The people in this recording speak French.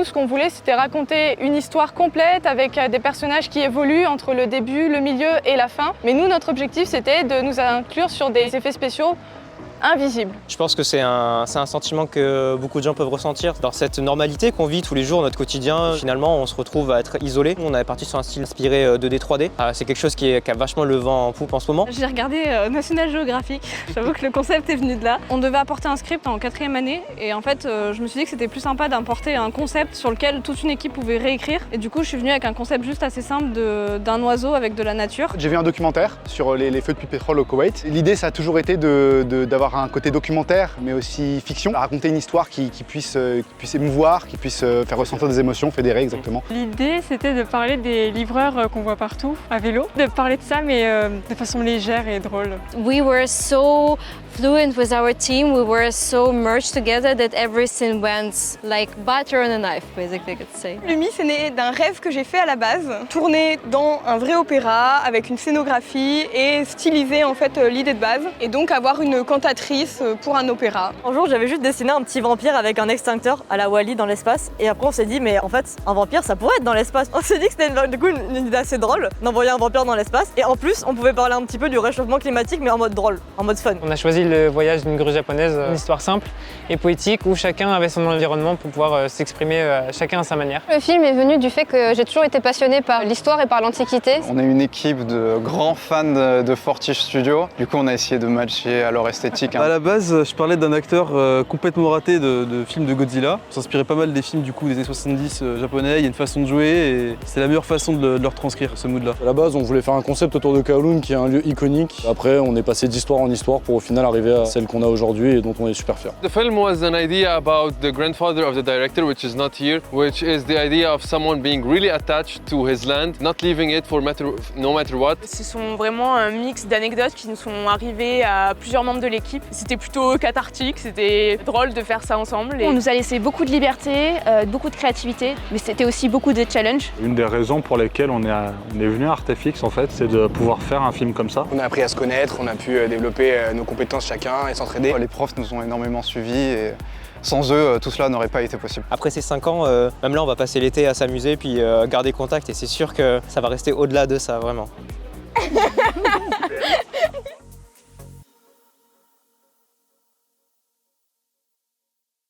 Nous, ce qu'on voulait, c'était raconter une histoire complète avec des personnages qui évoluent entre le début, le milieu et la fin. Mais nous, notre objectif, c'était de nous inclure sur des effets spéciaux invisible. Je pense que c'est un sentiment que beaucoup de gens peuvent ressentir. Dans cette normalité qu'on vit tous les jours, notre quotidien, finalement on se retrouve à être isolé. On est parti sur un style inspiré 2D, 3D. C'est quelque chose qui a vachement le vent en poupe en ce moment. J'ai regardé National Geographic, j'avoue que le concept est venu de là. On devait apporter un script en 4e année et en fait je me suis dit que c'était plus sympa d'importer un concept sur lequel toute une équipe pouvait réécrire. Et du coup je suis venue avec un concept juste assez simple d'un oiseau avec de la nature. J'ai vu un documentaire sur les feux de pétrole au Koweït. L'idée ça a toujours été d'avoir un côté documentaire, mais aussi fiction, raconter une histoire qui puisse émouvoir, qui puisse faire ressentir des émotions, fédérer exactement. L'idée, c'était de parler des livreurs qu'on voit partout à vélo, de parler de ça, mais de façon légère et drôle. We were so fluent with our team, we were so merged together that everything went like butter on a knife, basically, I could say. Lumi, c'est né d'un rêve que j'ai fait à la base, tourner dans un vrai opéra avec une scénographie et styliser en fait l'idée de base, et donc avoir une cantatrice pour un opéra. Un jour, j'avais juste dessiné un petit vampire avec un extincteur à la Wall-E dans l'espace, et après on s'est dit, mais en fait, un vampire, ça pourrait être dans l'espace. On s'est dit que c'était du coup une idée assez drôle d'envoyer un vampire dans l'espace, et en plus, on pouvait parler un petit peu du réchauffement climatique, mais en mode drôle, en mode fun. On a choisi le voyage d'une grue japonaise, une histoire simple et poétique où chacun avait son environnement pour pouvoir s'exprimer chacun à sa manière. Le film est venu du fait que j'ai toujours été passionnée par l'histoire et par l'Antiquité. On est une équipe de grands fans de Fortiche Studio. Du coup, on a essayé de matcher à leur esthétique. À la base, je parlais d'un acteur complètement raté de films de Godzilla. On s'inspirait pas mal des films du coup des années 70 japonais. Il y a une façon de jouer et c'est la meilleure façon de leur transcrire ce mood-là. À la base, on voulait faire un concept autour de Kowloon qui est un lieu iconique. Après, on est passé d'histoire en histoire pour au final arriver à celle qu'on a aujourd'hui et dont on est super fiers. The film was an idea about the grandfather of the director, which is not here, which is the idea of someone being really attached to his land, not leaving it for no matter what. Ce sont vraiment un mix d'anecdotes qui nous sont arrivées à plusieurs membres de l'équipe. C'était plutôt cathartique, c'était drôle de faire ça ensemble. On nous a laissé beaucoup de liberté, beaucoup de créativité, mais c'était aussi beaucoup de challenges. Une des raisons pour lesquelles on est venu à Artefix, en fait, c'est de pouvoir faire un film comme ça. On a appris à se connaître, on a pu développer nos compétences chacun et s'entraider. Les profs nous ont énormément suivis et sans eux, tout cela n'aurait pas été possible. Après ces 5 ans, même là on va passer l'été à s'amuser puis garder contact et c'est sûr que ça va rester au-delà de ça, vraiment.